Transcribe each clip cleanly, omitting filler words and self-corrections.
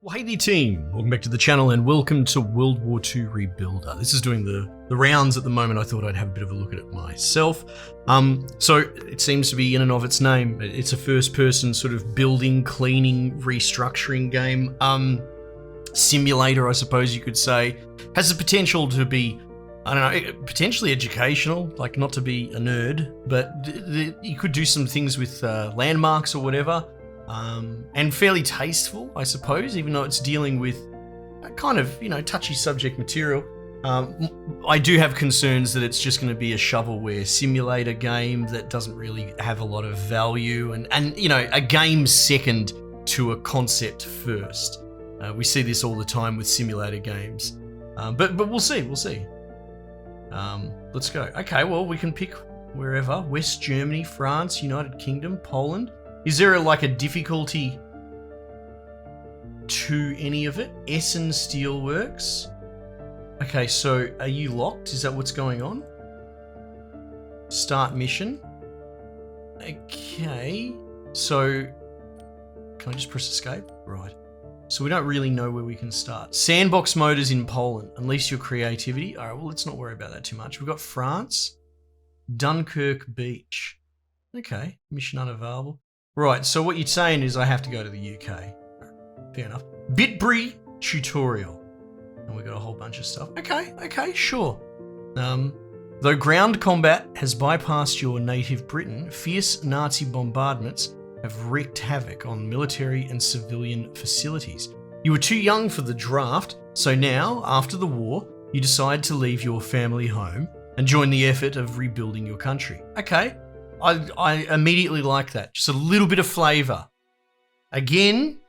Well, hey there team, welcome back to the channel and welcome to WW2 Rebuilder. This is doing the rounds at the moment. I thought I'd have a bit of a look at it myself. So it seems to be in and of its name. It's a first person sort of building, cleaning, restructuring game. Simulator, I suppose you could say. Has the potential to be, I don't know, potentially educational, like not to be a nerd, but you could do some things with landmarks or whatever. And fairly tasteful, I suppose, even though it's dealing with a kind of, touchy subject material. I do have concerns that it's just going to be a shovelware simulator game that doesn't really have a lot of value and a game second to a concept first. We see this all the time with simulator games. But we'll see. Let's go. Okay, well, we can pick wherever. West Germany, France, United Kingdom, Poland. Is there a difficulty to any of it? Essen Steelworks. Okay, so are you locked? Is that what's going on? Start mission. Okay, so can I just press escape? Right. So we don't really know where we can start. Sandbox motors in Poland. Unleash your creativity. All right, well, let's not worry about that too much. We've got France. Dunkirk Beach. Okay, mission unavailable. Right, so what you're saying is I have to go to the UK. Fair enough. Bitbury tutorial. And we've got a whole bunch of stuff. Okay, sure. Though ground combat has bypassed your native Britain, fierce Nazi bombardments have wreaked havoc on military and civilian facilities. You were too young for the draft, so now, after the war, you decide to leave your family home and join the effort of rebuilding your country. Okay. I immediately like that. Just a little bit of flavour. Again,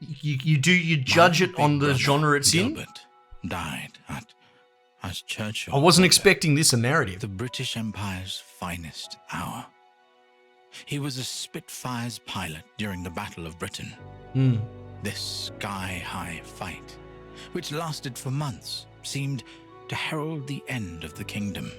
you judge it on the genre it's Gilbert died at Churchill. I wasn't expecting this a narrative. The British Empire's finest hour. He was a Spitfire's pilot during the Battle of Britain. This sky-high fight, which lasted for months, seemed to herald the end of the kingdom.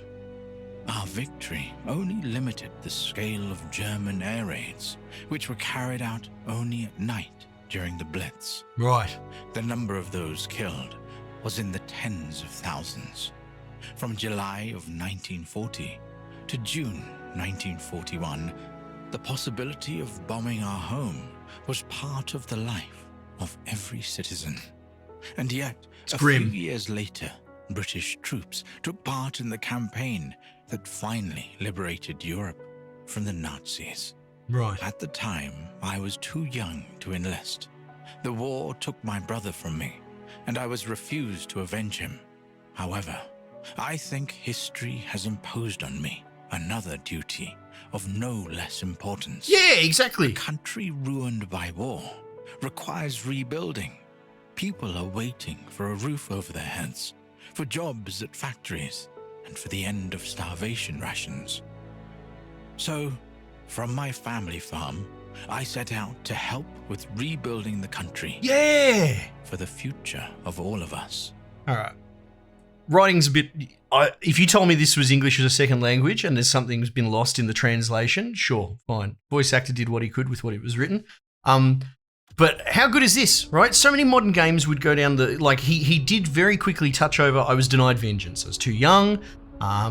Our victory only limited the scale of German air raids, which were carried out only at night during the Blitz. Right. The number of those killed was in the tens of thousands. From July of 1940 to June 1941, the possibility of bombing our home was part of the life of every citizen. And yet, it's grim. Few years later, British troops took part in the campaign that finally liberated Europe from the Nazis. Right. At the time, I was too young to enlist. The war took my brother from me, and I was refused to avenge him. However, I think history has imposed on me another duty of no less importance. Yeah, exactly. A country ruined by war requires rebuilding. People are waiting for a roof over their heads, for jobs at factories, and for the end of starvation rations. So, from my family farm, I set out to help with rebuilding the country. Yeah! For the future of all of us. All right. Writing's a bit... if you told me this was English as a second language and there's something's been lost in the translation, sure, fine. Voice actor did what he could with what it was written. But how good is this, right? So many modern games would go down the... he did very quickly touch over, I was denied vengeance. I was too young,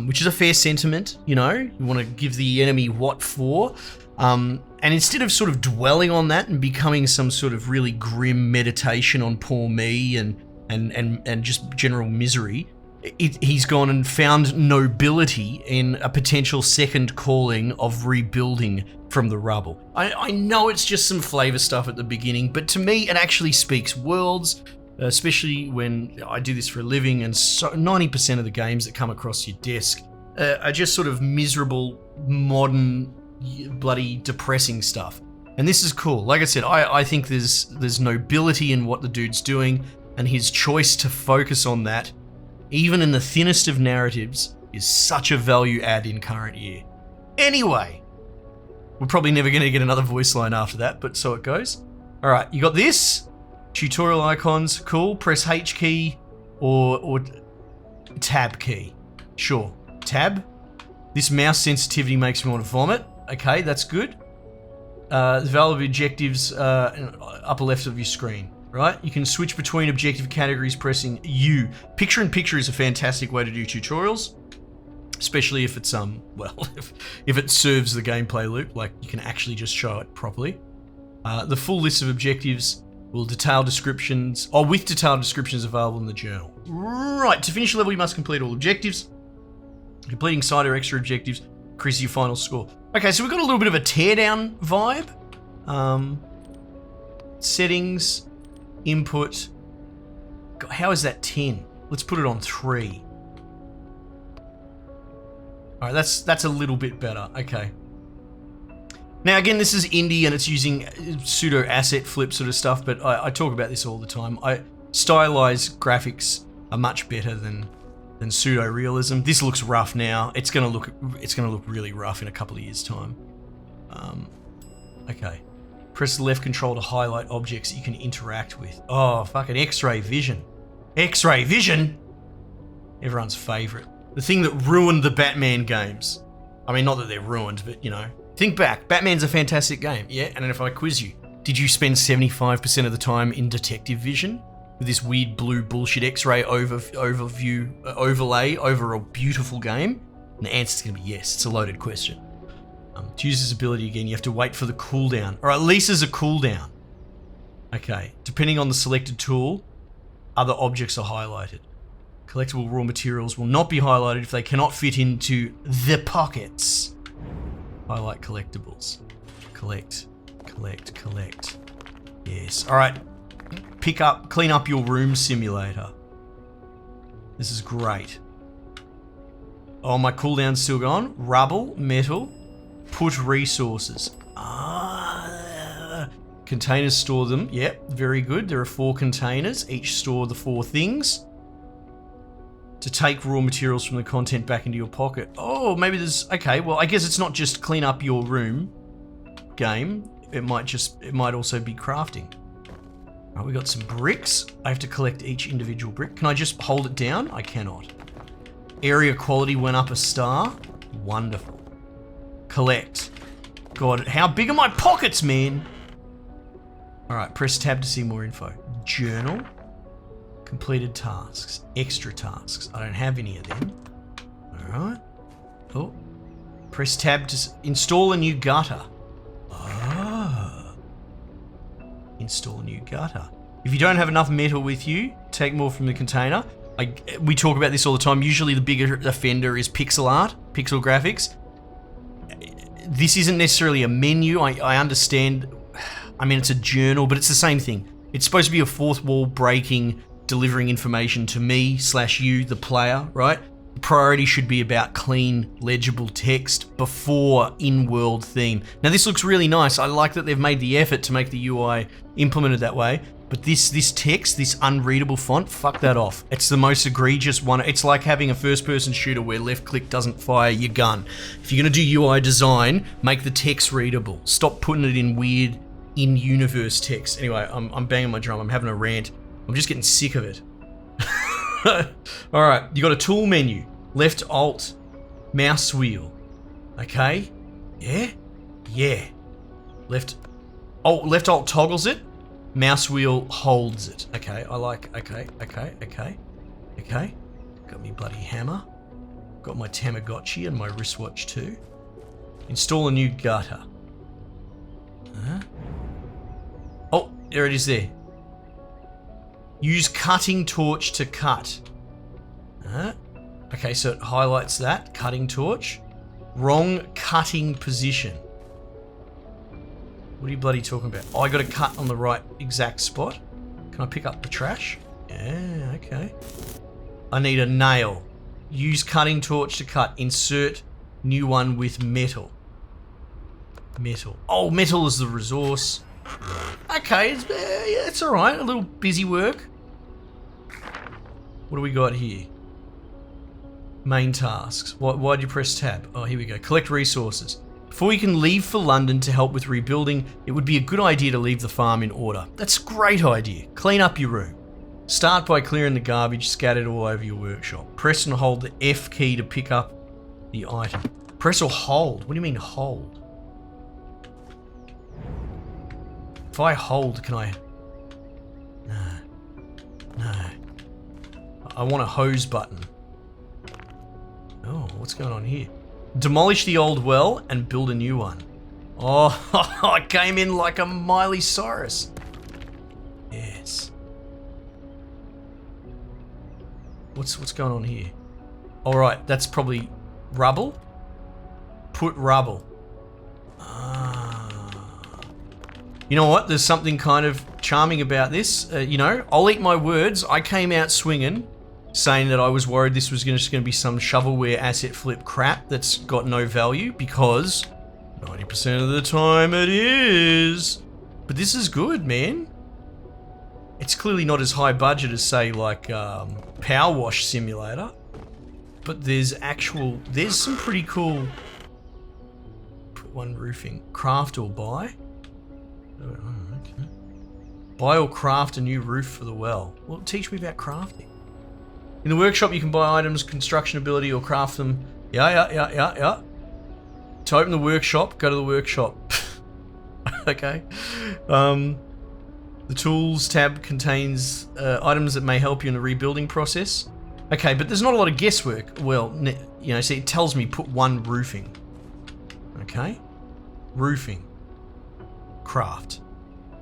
which is a fair sentiment, you want to give the enemy what for. And instead of sort of dwelling on that and becoming some sort of really grim meditation on poor me and just general misery, he's gone and found nobility in a potential second calling of rebuilding from the rubble. I know it's just some flavor stuff at the beginning, but to me it actually speaks worlds, especially when I do this for a living and so 90% of the games that come across your desk are just sort of miserable, modern, bloody depressing stuff. And this is cool. Like I said, I think there's nobility in what the dude's doing, and his choice to focus on that, even in the thinnest of narratives, is such a value add in current year. Anyway, we're probably never going to get another voice line after that, but so it goes. All right, you got this. Tutorial icons, cool. Press H key or tab key. Sure, tab. This mouse sensitivity makes me want to vomit. Okay, that's good. The value of objectives upper left of your screen. right? You can switch between objective categories pressing U. Picture-in-picture is a fantastic way to do tutorials, especially if it's, well, if it serves the gameplay loop, like you can actually just show it properly. The full list of objectives will detail descriptions, with detailed descriptions available in the journal. Right, to finish the level, you must complete all objectives. Completing side or extra objectives increases your final score. Okay, so we've got a little bit of a teardown vibe. Settings, input. God, how is that 10? Let's put it on 3. All right, that's a little bit better. Okay. Now, again, this is indie and it's using pseudo asset flip sort of stuff, but I talk about this all the time. Stylized graphics are much better than pseudo realism. This looks rough now. It's gonna look really rough in a couple of years' time. Okay. Press the left control to highlight objects that you can interact with. Oh, fucking X-ray vision. X-ray vision? Everyone's favorite. The thing that ruined the Batman games. I mean, not that they're ruined, but, you know. Think back. Batman's a fantastic game, yeah? And then if I quiz you, did you spend 75% of the time in detective vision? With this weird blue bullshit X-ray overlay over a beautiful game? And the answer's going to be yes. It's a loaded question. To use this ability again, you have to wait for the cooldown, or at least there's a cooldown. Okay, depending on the selected tool, other objects are highlighted. Collectible raw materials will not be highlighted if they cannot fit into the pockets. Highlight collectibles. Collect. Yes. All right. Clean up your room simulator. This is great. Oh, my cooldown's still gone. Rubble, metal. Put resources. Containers store them. Yep, very good. There are 4 containers. Each store the 4 things. To take raw materials from the content back into your pocket. Oh, maybe there's... Okay, well, I guess it's not just clean up your room game. It might also be crafting. All right, we got some bricks. I have to collect each individual brick. Can I just hold it down? I cannot. Area quality went up a star. Wonderful. Collect. God, how big are my pockets, man? All right, press tab to see more info. Journal. Completed tasks. Extra tasks. I don't have any of them. All right. Oh. Press tab to install a new gutter. Ah. Install a new gutter. If you don't have enough metal with you, take more from the container. We talk about this all the time. Usually the bigger offender is pixel art, pixel graphics. This isn't necessarily a menu. I understand. I mean, it's a journal, but it's the same thing. It's supposed to be a fourth wall breaking, delivering information to me / you, the player, right? The priority should be about clean, legible text before in-world theme. Now, this looks really nice. I like that they've made the effort to make the UI implemented that way. But this text, this unreadable font, fuck that off. It's the most egregious one. It's like having a first-person shooter where left click doesn't fire your gun. If you're going to do UI design, make the text readable. Stop putting it in weird, in-universe text. Anyway, I'm banging my drum. I'm having a rant. I'm just getting sick of it. All right, you got a tool menu. Left Alt, mouse wheel. Okay? Yeah. Left Alt toggles it. Mouse wheel holds it. Okay, I like, okay. Got me bloody hammer. Got my Tamagotchi and my wristwatch too. Install a new gutter. Oh, there it is there. Use cutting torch to cut. Okay, so it highlights that. Cutting torch. Wrong cutting position. What are you bloody talking about? Oh, I got to cut on the right exact spot. Can I pick up the trash? Yeah, okay. I need a nail. Use cutting torch to cut. Insert new one with metal. Metal. Oh, metal is the resource. Okay, it's all right. A little busy work. What do we got here? Main tasks. Why did you press tab? Oh, here we go. Collect resources. Before you can leave for London to help with rebuilding, it would be a good idea to leave the farm in order. That's a great idea. Clean up your room. Start by clearing the garbage scattered all over your workshop. Press and hold the F key to pick up the item. Press or hold? What do you mean hold? If I hold, can I... I want a hose button. Oh, what's going on here? Demolish the old well and build a new one. Oh, I came in like a Miley-saurus. Yes. What's going on here? All right, that's probably rubble. Put rubble. You know what? There's something kind of charming about this. You know, I'll eat my words. I came out swinging, saying that I was worried this was just going to be some shovelware asset flip crap that's got no value, because 90% of the time it is. But this is good, man. It's clearly not as high budget as, say, like Power Wash Simulator, but there's some pretty cool. Put one roofing. Craft or buy? Oh, okay. Buy or craft a new roof for the well. Well, teach me about crafting. In the workshop, you can buy items, construction ability, or craft them. Yeah. To open the workshop, go to the workshop. Okay. The tools tab contains items that may help you in the rebuilding process. Okay, but there's not a lot of guesswork. Well, you know, see, it tells me put one roofing. Okay. Roofing. Craft.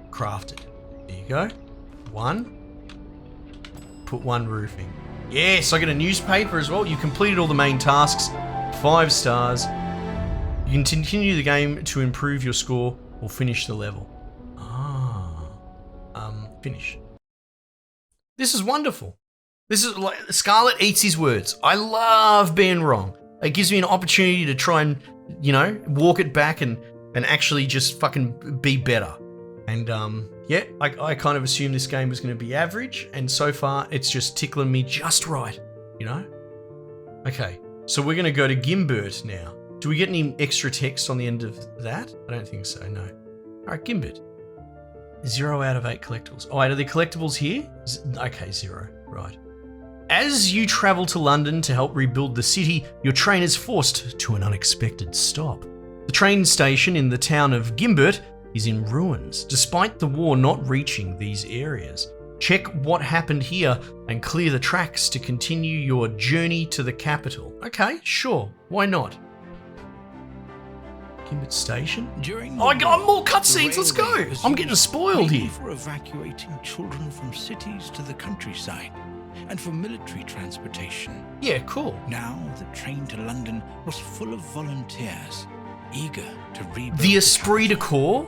Crafted. There you go. One. Put one roofing. Yes, I get a newspaper as well. You completed all the main tasks. 5 stars. You can continue the game to improve your score or finish the level. Finish. This is wonderful. This is like Scarlett eats his words. I love being wrong. It gives me an opportunity to try and, you know, walk it back and actually just fucking be better. And yeah, I kind of assumed this game was going to be average, and so far it's just tickling me just right, you know? Okay, so we're going to go to Gimbert now. Do we get any extra text on the end of that? I don't think so, no. All right, Gimbert. 0 out of 8 collectibles. Oh, wait, are there collectibles here? Okay, 0, right. As you travel to London to help rebuild the city, your train is forced to an unexpected stop. The train station in the town of Gimbert is in ruins, despite the war not reaching these areas. Check what happened here and clear the tracks to continue your journey to the capital. Okay, sure, why not? Gimbert Station? I got more cutscenes, let's go! I'm getting spoiled here. For evacuating children from cities to the countryside, and for military transportation. Yeah, cool. Now the train to London was full of volunteers, eager to rebuild. The esprit de corps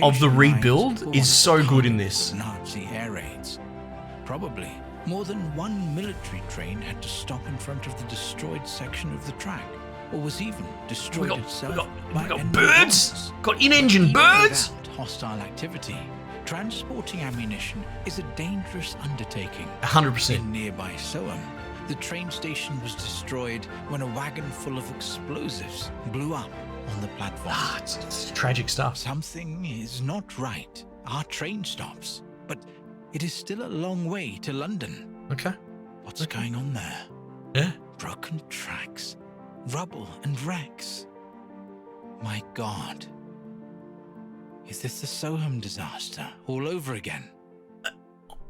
of the rebuild is so good in this. Nazi air raids. Probably more than one military train had to stop in front of the destroyed section of the track, or was even destroyed itself. We got birds. Got in-engine birds. Without hostile activity, transporting ammunition is a dangerous undertaking. 100%. In nearby Soham, the train station was destroyed when a wagon full of explosives blew up on the platform. It's tragic stuff. Something is not right. Our train stops, but it is still a long way to London. Okay. What's going on there? Yeah. Broken tracks, rubble and wrecks. My God. Is this the Soham disaster all over again?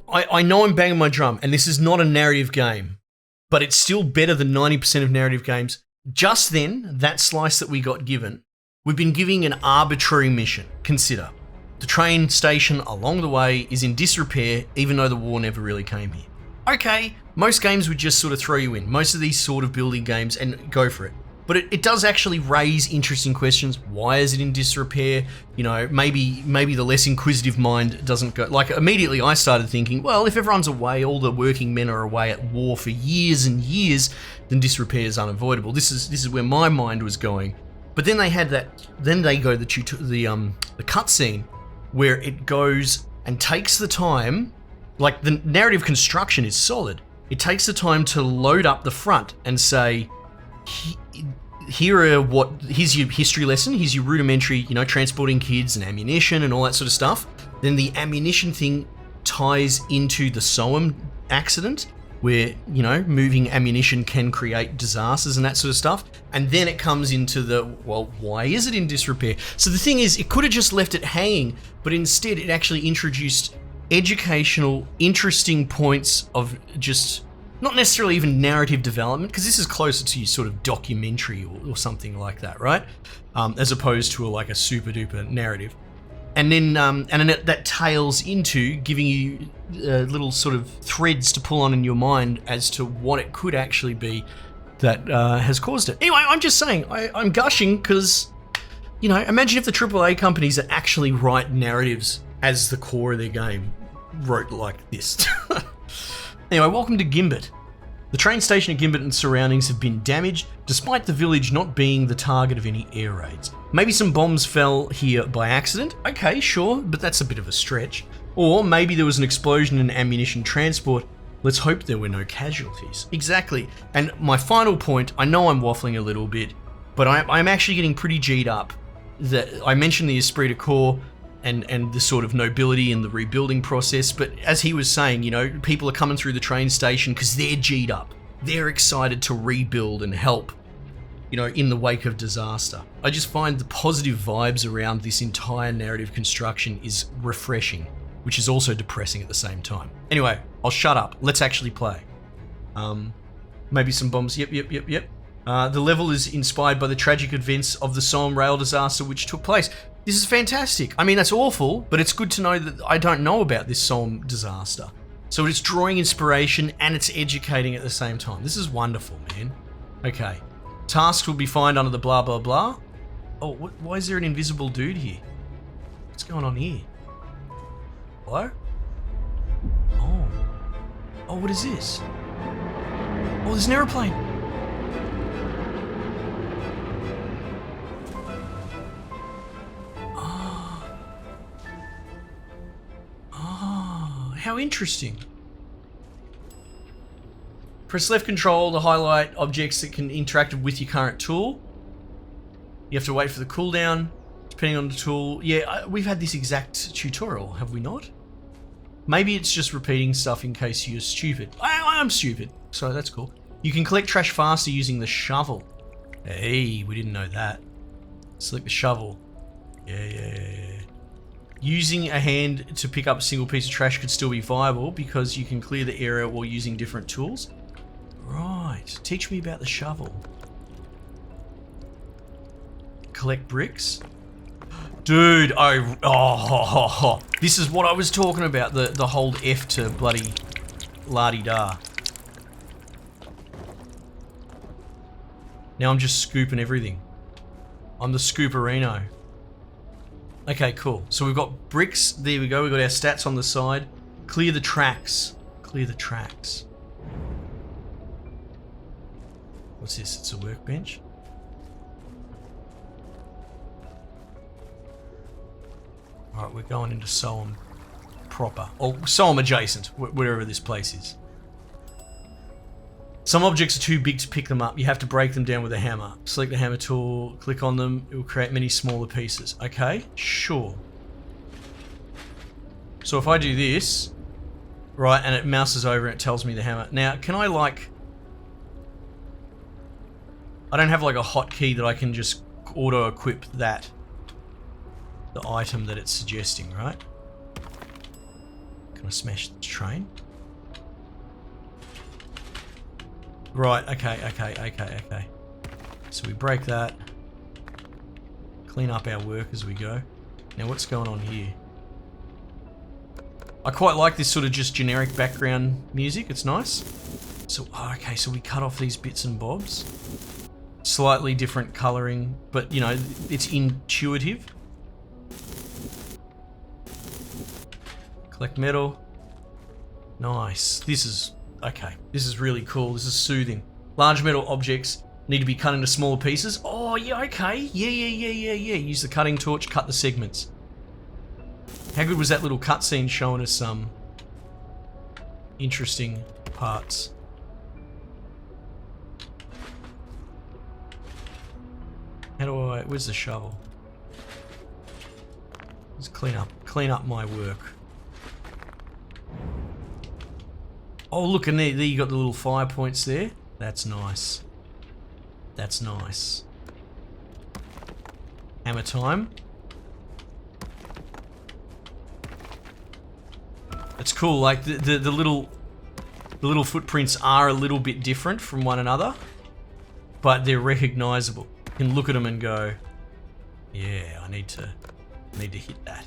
I know I'm banging my drum, and this is not a narrative game, but it's still better than 90% of narrative games. Just then, that slice that we got given, we've been giving an arbitrary mission. Consider, the train station along the way is in disrepair, even though the war never really came here. Okay, most games would just sort of throw you in, most of these sort of building games, and go for it. But it does actually raise interesting questions. Why is it in disrepair? You know, maybe the less inquisitive mind doesn't go... Like, immediately I started thinking, well, if everyone's away, all the working men are away at war for years and years, then disrepair is unavoidable. This is where my mind was going. But then they had that... Then they go the cutscene where it goes and takes the time... Like, the narrative construction is solid. It takes the time to load up the front and say... Here's your history lesson, here's your rudimentary, you know, transporting kids and ammunition and all that sort of stuff. Then the ammunition thing ties into the Soham accident, where, you know, moving ammunition can create disasters and that sort of stuff. And then it comes into the, well, why is it in disrepair? So the thing is, it could have just left it hanging, but instead it actually introduced educational, interesting points of just not necessarily even narrative development, because this is closer to your sort of documentary or something like that, right? As opposed to like a super duper narrative. And then that tails into giving you little sort of threads to pull on in your mind as to what it could actually be that has caused it. Anyway, I'm just saying, I'm gushing because, you know, imagine if the AAA companies that actually write narratives as the core of their game wrote like this. Anyway, welcome to Gimbit. The train station at Gimbit and surroundings have been damaged, despite the village not being the target of any air raids. Maybe some bombs fell here by accident. Okay, sure, but that's a bit of a stretch. Or maybe there was an explosion in ammunition transport. Let's hope there were no casualties. Exactly. And my final point, I know I'm waffling a little bit, but I'm actually getting pretty G'd up. That I mentioned the esprit de corps and the sort of nobility in the rebuilding process, but as he was saying, you know, people are coming through the train station because they're G'd up. They're excited to rebuild and help, you know, in the wake of disaster. I just find the positive vibes around this entire narrative construction is refreshing, which is also depressing at the same time. Anyway, I'll shut up. Let's actually play. Maybe some bombs. Yep. The level is inspired by the tragic events of the Somme rail disaster which took place. This is fantastic. I mean, that's awful, but it's good to know that I don't know about this Somme disaster. So it's drawing inspiration and it's educating at the same time. This is wonderful, man. Okay. Tasks will be found under the blah, blah, blah. Oh, why is there an invisible dude here? What's going on here? Hello? Oh. Oh, what is this? Oh, there's an aeroplane. How interesting. Press left control to highlight objects that can interact with your current tool. You have to wait for the cooldown, depending on the tool. Yeah, we've had this exact tutorial, have we not? Maybe it's just repeating stuff in case you're stupid. I'm stupid, so that's cool. You can collect trash faster using the shovel. Hey, we didn't know that. Select the shovel. Yeah. Using a hand to pick up a single piece of trash could still be viable because you can clear the area while using different tools. Right, teach me about the shovel. Collect bricks. Dude, this is what I was talking about, the hold F to bloody la-di-da. Now I'm just scooping everything. I'm the scooperino. Okay, cool. So we've got bricks. There we go. We've got our stats on the side. Clear the tracks. Clear the tracks. What's this? It's a workbench. Alright, we're going into Somme proper. Or Somme adjacent, wherever this place is. Some objects are too big to pick them up. You have to break them down with a hammer. Select the hammer tool, click on them. It will create many smaller pieces. Okay, sure. So if I do this, right, and it mouses over and it tells me the hammer. Now, can I like... I don't have like a hotkey that I can just auto-equip that. The item that it's suggesting, right? Can I smash the train? Right, okay. So we break that. Clean up our work as we go. Now what's going on here? I quite like this sort of just generic background music, it's nice. So, okay, so we cut off these bits and bobs. Slightly different colouring, but you know, it's intuitive. Collect metal. Nice. This is... okay, this is really cool. This is soothing. Large metal objects need to be cut into smaller pieces. Oh, yeah, okay. Yeah. Use the cutting torch, cut the segments. How good was that little cutscene showing us some interesting parts? How do I... where's the shovel? Let's clean up my work. Oh, look, and there you got the little fire points there. That's nice. That's nice. Hammer time. It's cool, like the little The little footprints are a little bit different from one another, but they're recognizable. You can look at them and go, yeah, I need to hit that.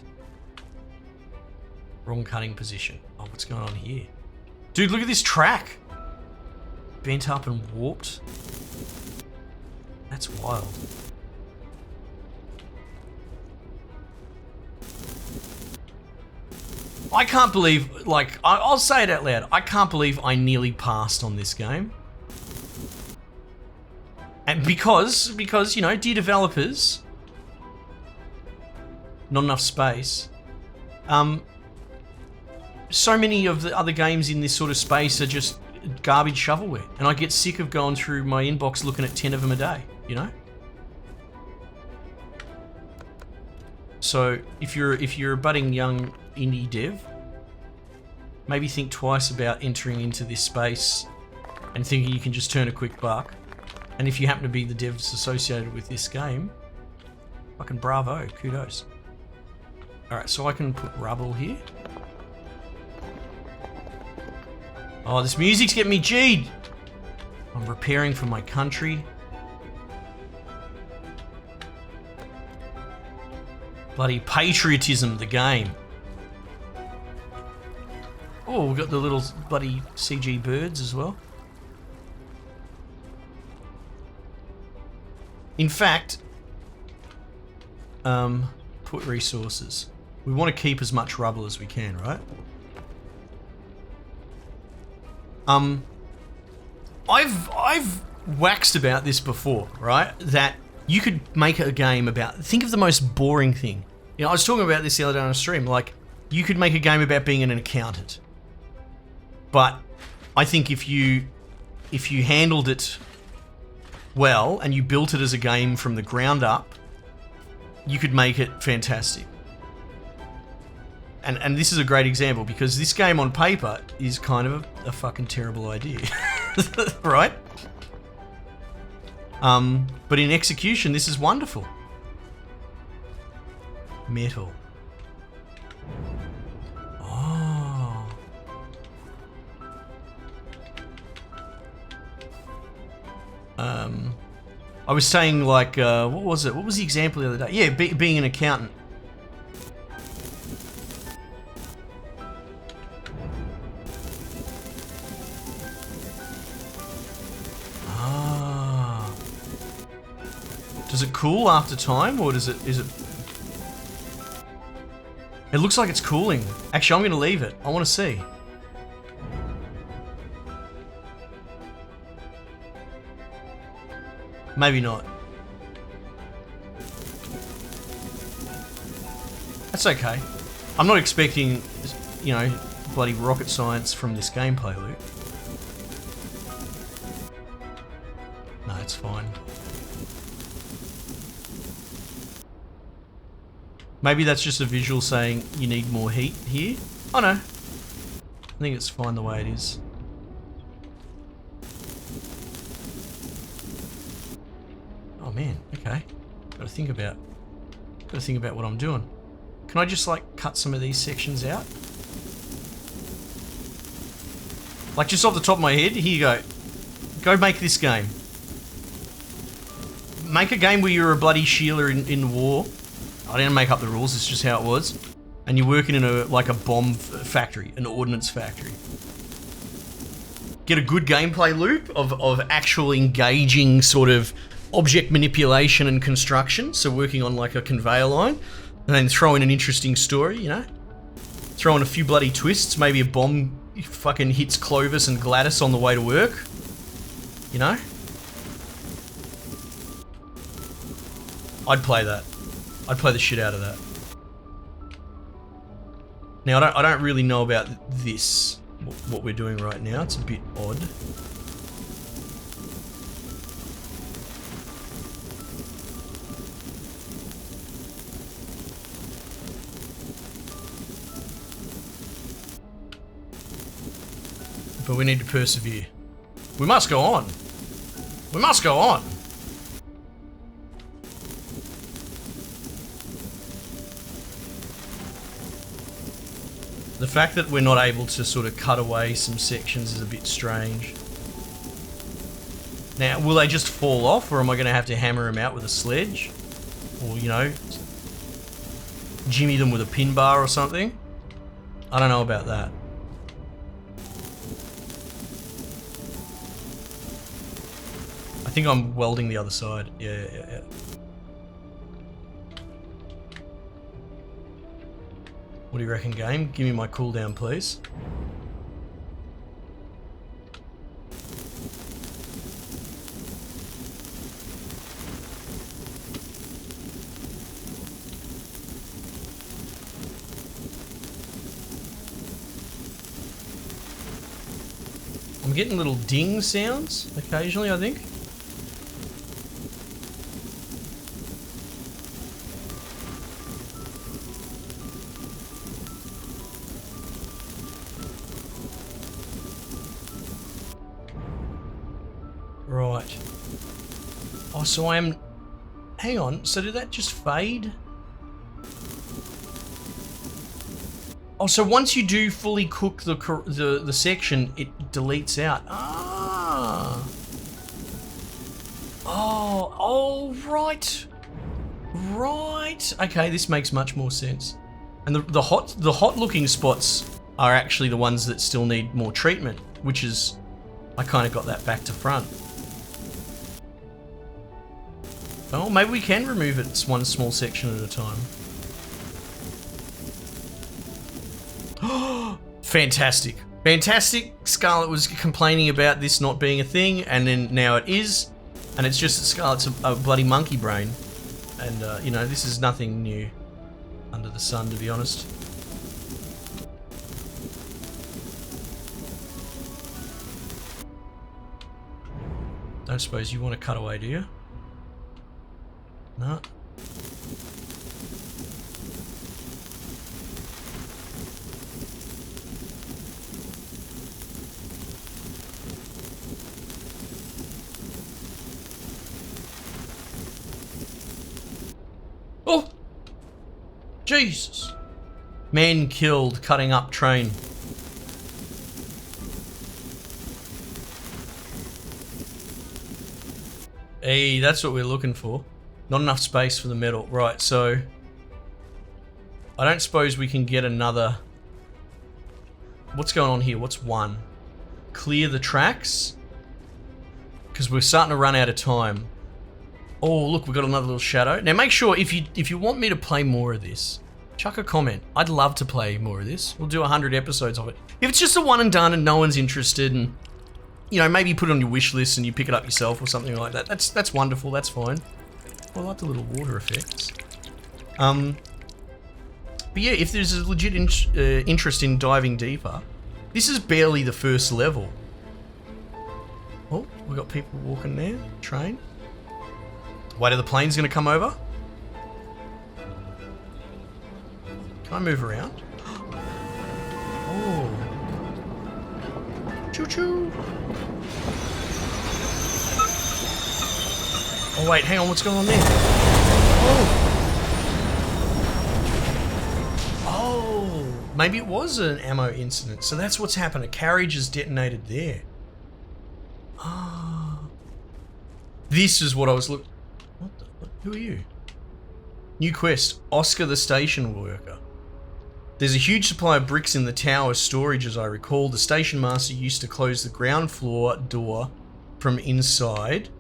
Wrong cutting position. Oh, what's going on here? Dude, look at this track. Bent up and warped. That's wild. I can't believe, like, I'll say it out loud. I can't believe I nearly passed on this game. And because, you know, dear developers, not enough space. So many of the other games in this sort of space are just garbage shovelware. And I get sick of going through my inbox looking at 10 of them a day, you know? So if you're a budding young indie dev, maybe think twice about entering into this space and thinking you can just turn a quick buck. And if you happen to be the devs associated with this game, fucking bravo, kudos. Alright, so I can put rubble here. Oh, this music's getting me G'd. I'm repairing for my country. Bloody patriotism, the game. Oh, we've got the little bloody CG birds as well. In fact, put resources. We want to keep as much rubble as we can, right? I've waxed about this before, right? That you could make a game about, think of the most boring thing. You know, I was talking about this the other day on a stream, like, you could make a game about being an accountant. But I think if you handled it well and you built it as a game from the ground up, you could make it fantastic. And this is a great example because this game on paper is kind of a fucking terrible idea, right? But in execution, this is wonderful. Metal. Oh. I was saying, like, what was it? What was the example the other day? Yeah, being an accountant. Ah. Does it cool after time, or is it? It looks like it's cooling. Actually, I'm going to leave it. I want to see. Maybe not. That's okay. I'm not expecting, you know, bloody rocket science from this gameplay loop. No, it's fine. Maybe that's just a visual saying you need more heat here. Oh no. I think it's fine the way it is. Oh man, okay. Gotta think about what I'm doing. Can I just like cut some of these sections out? Like just off the top of my head, here you go. Go make this game. Make a game where you're a bloody Sheila in war. I didn't make up the rules, it's just how it was. And you're working in a bomb factory, an ordnance factory. Get a good gameplay loop of actual engaging sort of object manipulation and construction. So working on like a conveyor line. And then throw in an interesting story, you know? Throw in a few bloody twists, maybe a bomb fucking hits Clovis and Gladys on the way to work. You know? I'd play that. I'd play the shit out of that. Now, I don't really know about this, what we're doing right now. It's a bit odd. But we need to persevere. We must go on. We must go on. The fact that we're not able to sort of cut away some sections is a bit strange. Now, will they just fall off, or am I going to have to hammer them out with a sledge? Or, you know, jimmy them with a pin bar or something? I don't know about that. I think I'm welding the other side. Yeah. What do you reckon, game? Give me my cooldown, please. I'm getting little ding sounds occasionally, I think. Right. Oh, so I am... Hang on, so did that just fade? Oh, so once you do fully cook the section, it deletes out. Ah. Oh, right. Right. Okay, this makes much more sense. And the hot looking spots are actually the ones that still need more treatment, which is, I kind of got that back to front. Oh, maybe we can remove it one small section at a time. Fantastic. Fantastic. Scarlet was complaining about this not being a thing, and then now it is. And it's just that Scarlet's a bloody monkey brain. And, you know, this is nothing new under the sun, to be honest. Don't suppose you want to cut away, do you? No. Oh! Jesus! Man killed cutting up train. Hey, that's what we're looking for. Not enough space for the metal. Right, so... I don't suppose we can get another... What's going on here? What's one? Clear the tracks? Because we're starting to run out of time. Oh, look, we've got another little shadow. Now, make sure, if you want me to play more of this, chuck a comment. I'd love to play more of this. We'll do 100 episodes of it. If it's just a one and done and no one's interested, and, you know, maybe you put it on your wish list and you pick it up yourself or something like that, that's wonderful, that's fine. I like the little water effects. But yeah, if there's a legit interest in diving deeper, this is barely the first level. Oh, we got people walking there. Train. Wait, are the planes going to come over? Can I move around? Oh. Choo-choo. Oh wait, hang on, what's going on there? Oh, maybe it was an ammo incident. So that's what's happened. A carriage is detonated there. Ah, this is what I was looking. What the fuck? Who are you? New quest: Oscar the station worker. There's a huge supply of bricks in the tower storage, as I recall. The station master used to close the ground floor door from inside.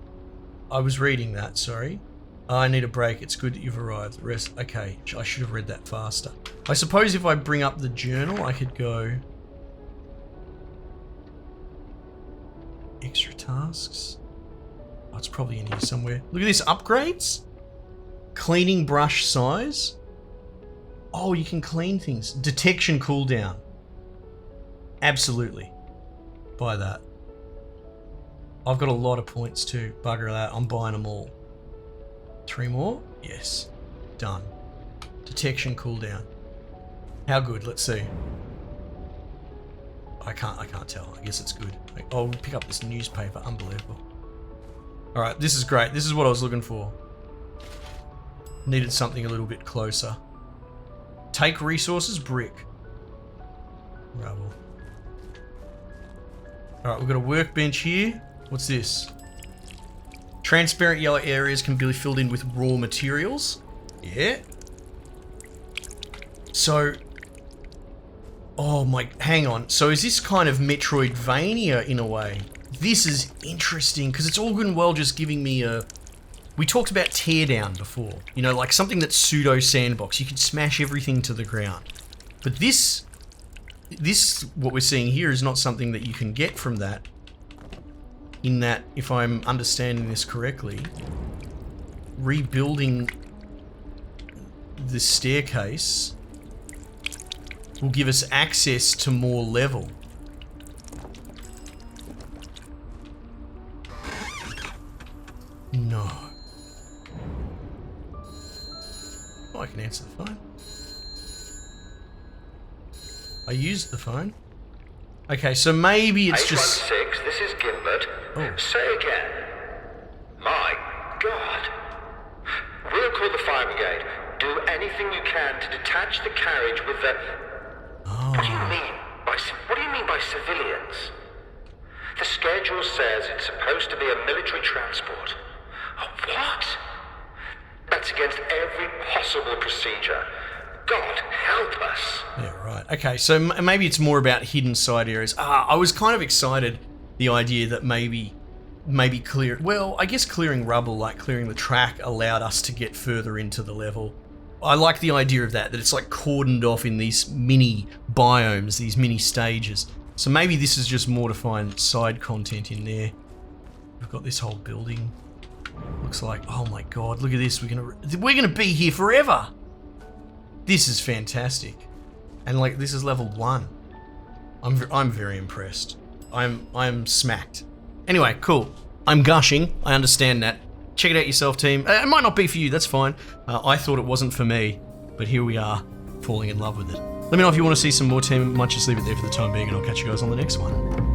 I was reading that, sorry. I need a break. It's good that you've arrived. The rest, okay, I should have read that faster. I suppose if I bring up the journal, I could go... Extra tasks? Oh, it's probably in here somewhere. Look at this, upgrades? Cleaning brush size? Oh, you can clean things. Detection cooldown. Absolutely. Buy that. I've got a lot of points too. Bugger that. I'm buying them all. 3 more? Yes. Done. Detection cooldown. How good? Let's see. I can't tell. I guess it's good. I'll pick up this newspaper. Unbelievable. Alright, this is great. This is what I was looking for. Needed something a little bit closer. Take resources, brick. Rubble. Alright, we've got a workbench here. What's this? Transparent yellow areas can be filled in with raw materials. Yeah. So... Oh my... Hang on. So is this kind of Metroidvania in a way? This is interesting, because it's all good and well just giving me a... We talked about teardown before. You know, like something that's pseudo sandbox. You can smash everything to the ground. But this, what we're seeing here, is not something that you can get from that. In that, if I'm understanding this correctly, rebuilding the staircase will give us access to more level. No. Oh, I can answer the phone. I used the phone. Okay, so maybe it's just... 816, this is Gilbert. Oh. Say again. My God. We'll call the fire brigade. Do anything you can to detach the carriage with the... Oh. What do you mean by civilians? The schedule says it's supposed to be a military transport. Oh, what? That's against every possible procedure. God help us. Yeah, right. Okay, so maybe it's more about hidden side areas. I was kind of excited, the idea that maybe I guess clearing rubble, like clearing the track, allowed us to get further into the level. I like the idea of that it's like cordoned off in these mini biomes, these mini stages. So maybe this is just more to find side content in there. We've got this whole building. Looks like, oh my God, look at this. We're gonna be here forever. This is fantastic. And like, this is level 1. I'm very impressed. I'm smacked. Anyway, cool. I'm gushing. I understand that. Check it out yourself, team. It might not be for you, that's fine. I thought it wasn't for me, but here we are, falling in love with it. Let me know if you want to see some more, team. Might just leave it there for the time being, and I'll catch you guys on the next one.